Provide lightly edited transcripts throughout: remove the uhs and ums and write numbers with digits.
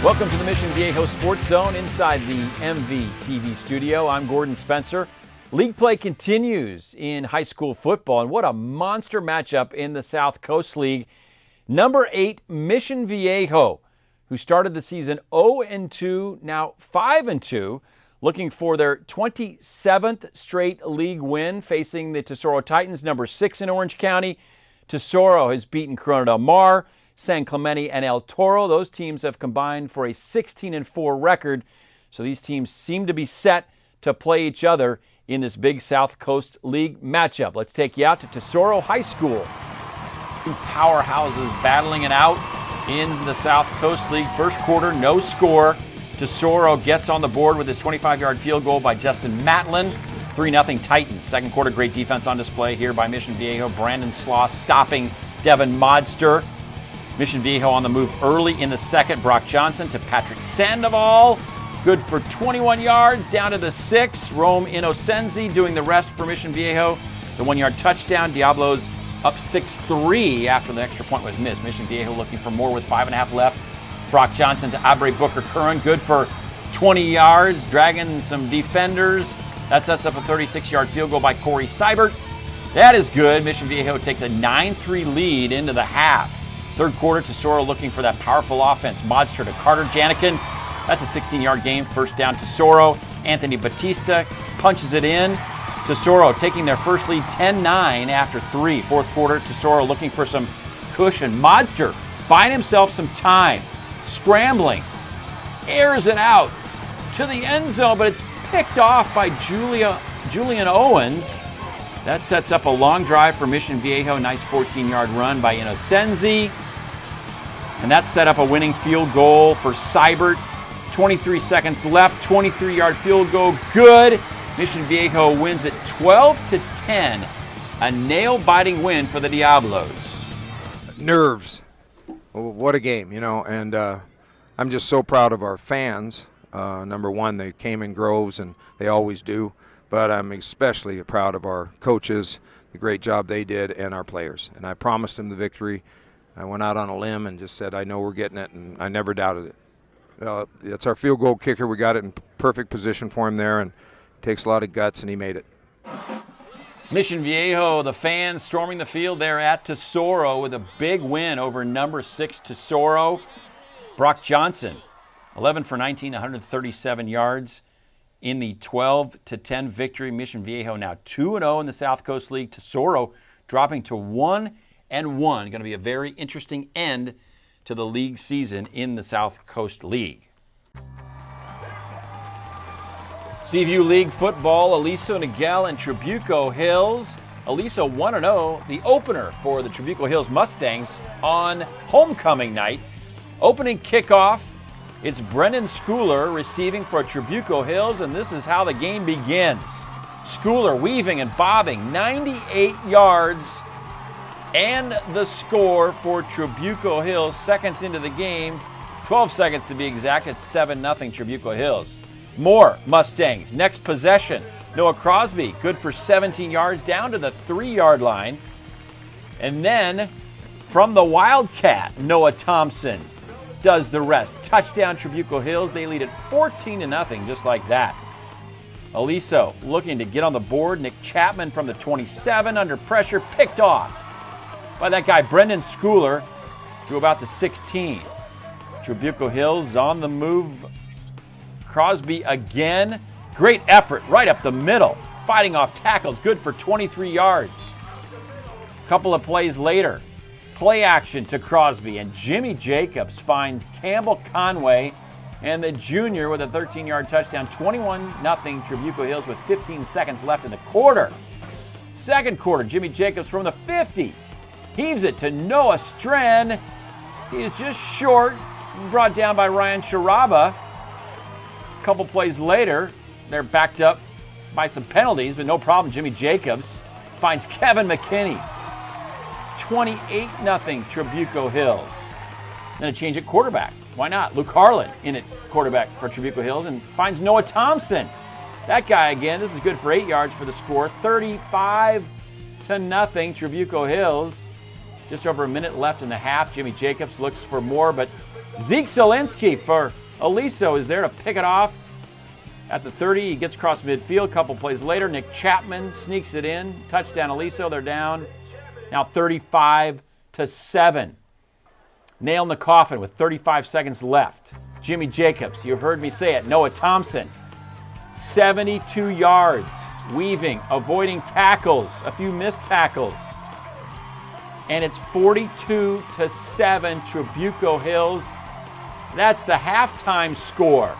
Welcome to the Mission Viejo Sports Zone inside the MVTV studio. I'm Gordon Spencer. League play continues in high school football, and what a monster matchup in the South Coast League. Number 8, Mission Viejo, who started the season 0-2, now 5-2, looking for their 27th straight league win, facing the Tesoro Titans, number 6 in Orange County. Tesoro has beaten Corona del Mar, San Clemente, and El Toro. Those teams have combined for a 16-4 record, so these teams seem to be set to play each other in this big South Coast League matchup. Let's take you out to Tesoro High School. Two powerhouses battling it out in the South Coast League. First quarter, no score. Tesoro gets on the board with his 25-yard field goal by Justin Matlin. 3-0 Titans. Second quarter, great defense on display here by Mission Viejo. Brandon Sloss stopping Devin Modster. Mission Viejo on the move early in the second. Brock Johnson to Patrick Sandoval. Good for 21 yards, down to the 6. Rome Inocenzi doing the rest for Mission Viejo. The 1-yard touchdown. Diablos up 6-3 after the extra point was missed. Mission Viejo looking for more with 5.5 left. Brock Johnson to Abre Booker Curran. Good for 20 yards, dragging some defenders. That sets up a 36-yard field goal by Corey Seibert. That is good. Mission Viejo takes a 9-3 lead into the half. Third quarter, Tesoro looking for that powerful offense. Modster to Carter Janikin. That's a 16-yard gain. First down, Tesoro. Anthony Batista punches it in. Tesoro taking their first lead 10-9 after 3. Fourth quarter, Tesoro looking for some cushion. Modster buying himself some time. Scrambling. Airs it out to the end zone, but it's picked off by Julian Owens. That sets up a long drive for Mission Viejo. Nice 14-yard run by Inocenzi. And that set up a winning field goal for Seibert. 23 seconds left. 23-yard field goal. Good. Mission Viejo wins it 12-10. A nail-biting win for the Diablos. Nerves. What a game, and I'm just so proud of our fans. Number one, they came in groves, and they always do. But I'm especially proud of our coaches, the great job they did, and our players. And I promised them the victory. I went out on a limb and just said, I know we're getting it, and I never doubted it. It's our field goal kicker. We got it in perfect position for him there, and it takes a lot of guts, and he made it. Mission Viejo, the fans storming the field there at Tesoro with a big win over number 6 Tesoro. Brock Johnson, 11 for 19, 137 yards. In the 12-10 victory, Mission Viejo now 2-0 in the South Coast League. Tesoro dropping to 1-1. Going to be a very interesting end to the league season in the South Coast League. Seaview League football, Aliso Niguel and Trabuco Hills. Aliso 1-0, the opener for the Trabuco Hills Mustangs on homecoming night. Opening kickoff. It's Brendan Schooler receiving for Trabuco Hills, and this is how the game begins. Schooler weaving and bobbing, 98 yards, and the score for Trabuco Hills. Seconds into the game, 12 seconds to be exact, it's 7-0 Trabuco Hills. More Mustangs. Next possession, Noah Crosby, good for 17 yards, down to the 3-yard line. And then from the Wildcat, Noah Thompson does the rest. Touchdown Trabuco Hills. They lead it 14-0 just like that. Aliso looking to get on the board. Nick Chapman from the 27 under pressure, picked off by that guy Brendan Schooler to about the 16. Trabuco Hills on the move. Crosby again. Great effort right up the middle. Fighting off tackles, good for 23 yards. Couple of plays later, play action to Crosby, and Jimmy Jacobs finds Campbell Conway and the junior with a 13-yard touchdown. 21-0 Trabuco Hills with 15 seconds left in the quarter. Second quarter, Jimmy Jacobs from the 50 heaves it to Noah Stren. He is just short, brought down by Ryan Sharaba. A couple plays later, they're backed up by some penalties, but no problem. Jimmy Jacobs finds Kevin McKinney. 28-0 Trabuco Hills. Then a change at quarterback. Why not? Luke Harlan in at quarterback for Trabuco Hills and finds Noah Thompson. That guy again, this is good for 8 yards for the score. 35-0 Trabuco Hills. Just over a minute left in the half. Jimmy Jacobs looks for more, but Zeke Zielinski for Aliso is there to pick it off at the 30. He gets across midfield. A couple plays later, Nick Chapman sneaks it in. Touchdown Aliso. They're down now 35-7. Nail in the coffin with 35 seconds left. Jimmy Jacobs, you've heard me say it. Noah Thompson, 72 yards, weaving, avoiding tackles, a few missed tackles. And it's 42-7, Trabuco Hills. That's the halftime score.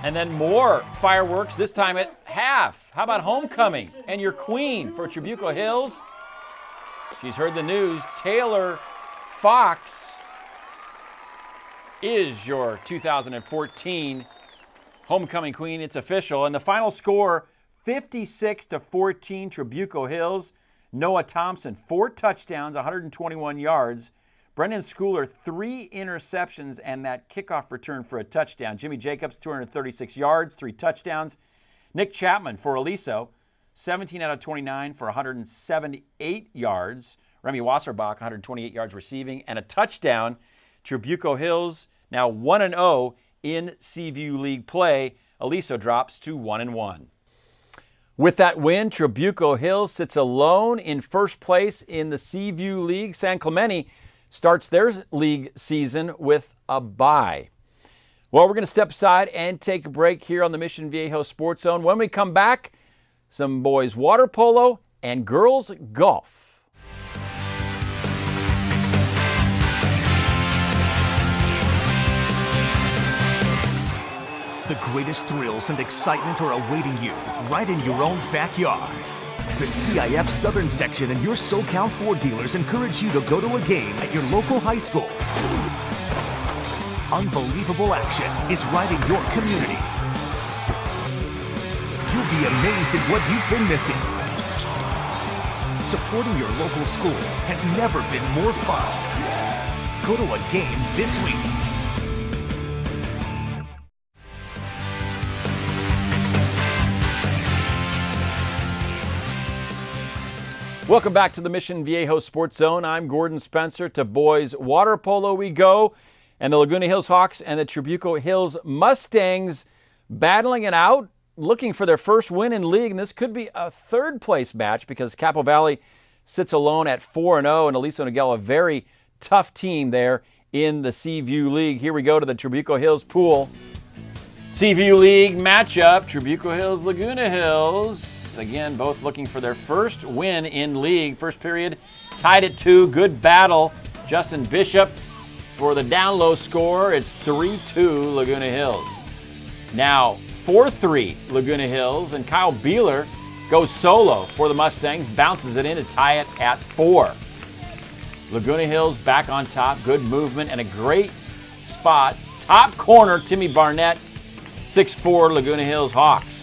And then more fireworks, this time at half. How about homecoming and your queen for Trabuco Hills? She's heard the news. Taylor Fox is your 2014 homecoming queen. It's official. And the final score, 56-14, Trabuco Hills. Noah Thompson, 4 touchdowns, 121 yards. Brendan Schooler, 3 interceptions and that kickoff return for a touchdown. Jimmy Jacobs, 236 yards, 3 touchdowns. Nick Chapman for Aliso, 17 out of 29 for 178 yards. Remy Wasserbach, 128 yards receiving and a touchdown. Trabuco Hills now 1-0 in Seaview League play. Aliso drops to 1-1. With that win, Trabuco Hills sits alone in first place in the Seaview League. San Clemente starts their league season with a bye. Well, we're going to step aside and take a break here on the Mission Viejo Sports Zone. When we come back, some boys water polo and girls golf. The greatest thrills and excitement are awaiting you right in your own backyard. The CIF Southern Section and your SoCal Ford dealers encourage you to go to a game at your local high school. Unbelievable action is right in your community. You'll be amazed at what you've been missing. Supporting your local school has never been more fun. Go to a game this week. Welcome back to the Mission Viejo Sports Zone. I'm Gordon Spencer. To boys water polo we go. And the Laguna Hills Hawks and the Trabuco Hills Mustangs battling it out, looking for their first win in league. And this could be a third place match because Capo Valley sits alone at 4-0. And Aliso Niguel, a very tough team there in the Seaview League. Here we go to the Trabuco Hills pool. Seaview League matchup, Trabuco Hills, Laguna Hills. Again, both looking for their first win in league. First period, tied at 2. Good battle. Justin Bishop for the down low score. It's 3-2 Laguna Hills. Now 4-3 Laguna Hills, and Kyle Beeler goes solo for the Mustangs, bounces it in to tie it at 4. Laguna Hills back on top. Good movement and a great spot. Top corner, Timmy Barnett. 6-4 Laguna Hills Hawks.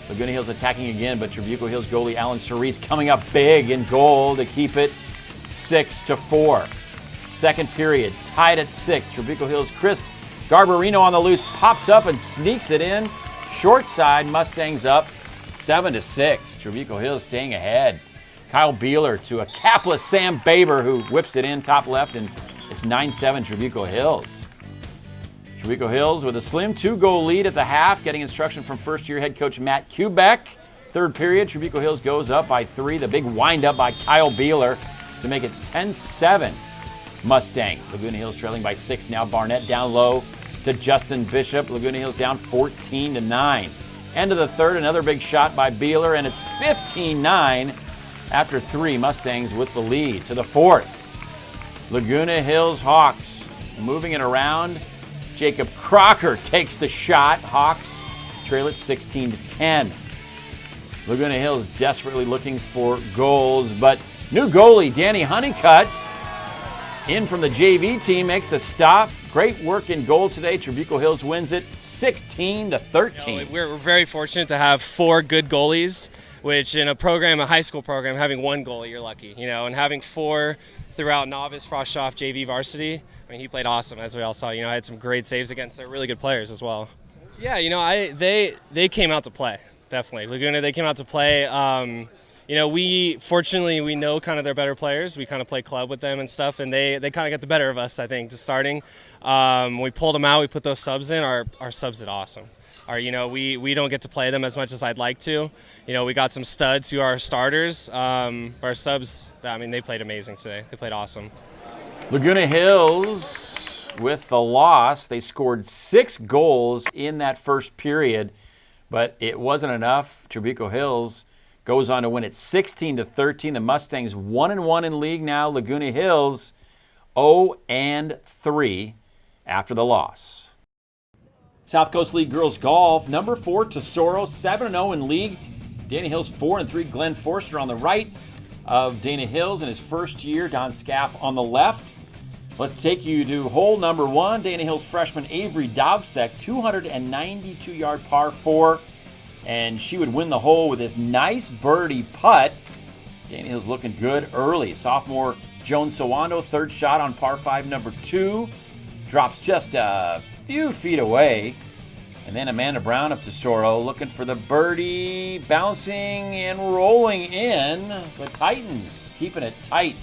Laguna Hills attacking again, but Trabuco Hills goalie Alan Cerise coming up big in goal to keep it 6-4. Second period, tied at 6. Trabuco Hills Chris Garbarino on the loose, pops up and sneaks it in. Short side, Mustangs up 7-6. Trabuco Hills staying ahead. Kyle Beeler to a capless Sam Baber who whips it in top left, and it's 9-7 Trabuco Hills. Trabuco Hills with a slim 2-goal lead at the half, getting instruction from first-year head coach Matt Kubeck. Third period, Trabuco Hills goes up by 3. The big wind-up by Kyle Beeler to make it 10-7 Mustangs. Laguna Hills trailing by 6 now. Barnett down low to Justin Bishop. Laguna Hills down 14-9. End of the third, another big shot by Beeler, and it's 15-9 after 3. Mustangs with the lead to the fourth. Laguna Hills Hawks moving it around. Jacob Crocker takes the shot. Hawks trail it 16-10. Laguna Hills desperately looking for goals, but new goalie Danny Honeycutt in from the JV team makes the stop. Great work in goal today. Trabuco Hills wins it 16-13. We're very fortunate to have 4 good goalies, which in a program, a high school program, having 1 goalie, you're lucky, and having 4 throughout novice, Frostshoff, JV, varsity. I mean, he played awesome, as we all saw. I had some great saves against their really good players as well. Yeah, they came out to play, definitely. Laguna, they came out to play. Fortunately we know kind of their better players. We kind of play club with them and stuff, and they kind of get the better of us, I think, just starting. We pulled them out, we put those subs in. Our subs did awesome. We don't get to play them as much as I'd like to. We got some studs who are our starters. Our subs, they played amazing today. They played awesome. Laguna Hills with the loss. They scored 6 goals in that first period, but it wasn't enough. Trabuco Hills goes on to win it 16-13. The Mustangs 1-1 in league now. Laguna Hills 0-3 after the loss. South Coast League Girls Golf, number 4, Tesoro, 7-0 in league. Dana Hills 4-3. Glenn Forster on the right of Dana Hills in his first year. Don Scaff on the left. Let's take you to hole number 1. Dana Hills freshman Avery Dovsek, 292-yard par 4. And she would win the hole with this nice birdie putt. Dana Hills looking good early. Sophomore Joan Sawando, third shot on par 5, number 2. Drops just a few feet away. And then Amanda Brown of Tesoro looking for the birdie, bouncing and rolling in. The Titans keeping it tight.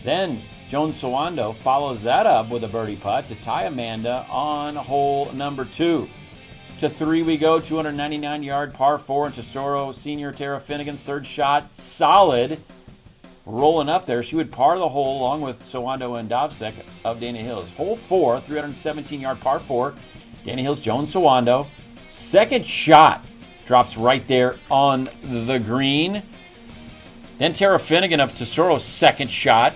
Then Joan Sawando follows that up with a birdie putt to tie Amanda on hole number 2. To 3 we go, 299-yard par 4, and Tesoro senior Tara Finnegan's third shot, solid. Rolling up there, she would par the hole along with Sawando and Dovsek of Dana Hills. Hole 4, 317-yard par 4, Dana Hills, Joan Sawando. Second shot drops right there on the green. Then Tara Finnegan of Tesoro's second shot.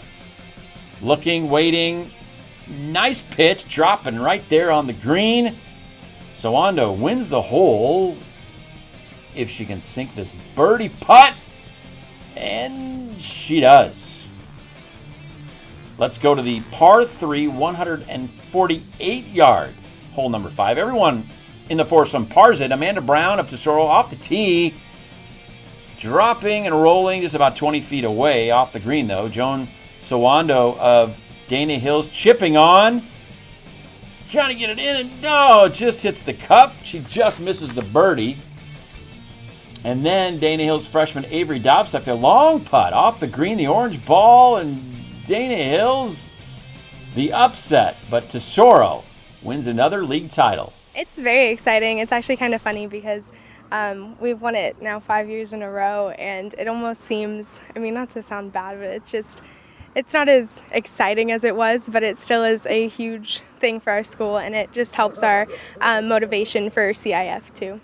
Looking, waiting, nice pitch, dropping right there on the green. Sawando wins the hole if she can sink this birdie putt, and she does. Let's go to the par 3, 148-yard hole number 5. Everyone in the foursome pars it. Amanda Brown of Tesoro off the tee, dropping and rolling just about 20 feet away off the green, though. Joan Sawando of Dana Hills chipping on, trying to get it in, and no, it just hits the cup. She just misses the birdie. And then Dana Hills freshman Avery Dovsek, their long putt off the green, the orange ball, and Dana Hills the upset. But Tesoro wins another league title. It's very exciting. It's actually kind of funny because we've won it now 5 years in a row, and it almost seems, not to sound bad, but it's not as exciting as it was, but it still is a huge thing for our school, and it just helps our motivation for CIF too.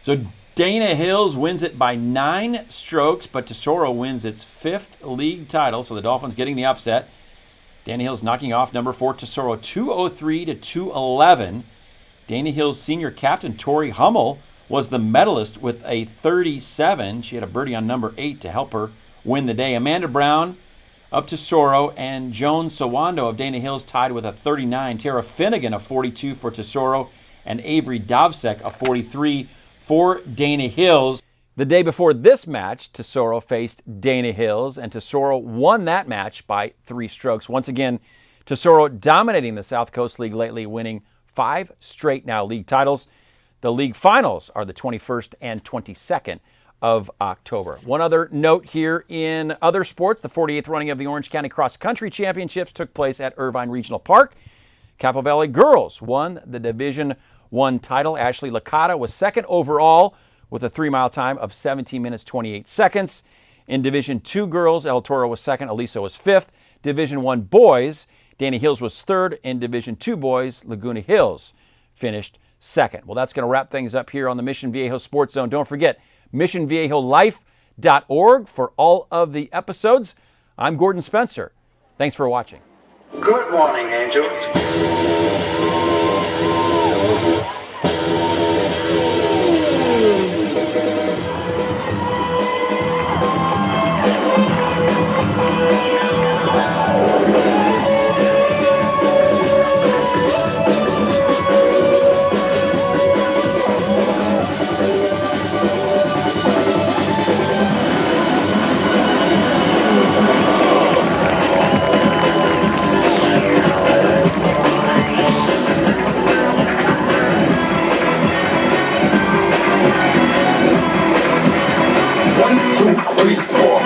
So Dana Hills wins it by 9 strokes, but Tesoro wins its 5th league title, so the Dolphins getting the upset. Dana Hills knocking off number 4 Tesoro 203-211. Dana Hills senior captain Tori Hummel was the medalist with a 37. She had a birdie on number 8 to help her win the day. Amanda Brown of Tesoro and Joan Sawando of Dana Hills tied with a 39. Tara Finnegan of 42 for Tesoro and Avery Dovsek of 43 for Dana Hills. The day before this match, Tesoro faced Dana Hills, and Tesoro won that match by 3 strokes. Once again, Tesoro dominating the South Coast League lately, winning 5 straight now league titles. The league finals are the 21st and 22nd of October. One other note here in other sports, the 48th running of the Orange County Cross Country Championships took place at Irvine Regional Park. Capo Valley girls won the Division I title. Ashley Licata was second overall with a 3-mile time of 17 minutes 28 seconds. In Division II girls, El Toro was second, Aliso was 5th. Division I boys, Dana Hills was 3rd. In Division II boys, Laguna Hills finished 2nd. Well, that's going to wrap things up here on the Mission Viejo Sports Zone. Don't forget, missionviejolife.org for all of the episodes. I'm Gordon Spencer. Thanks for watching. Good morning, angels. Week 4.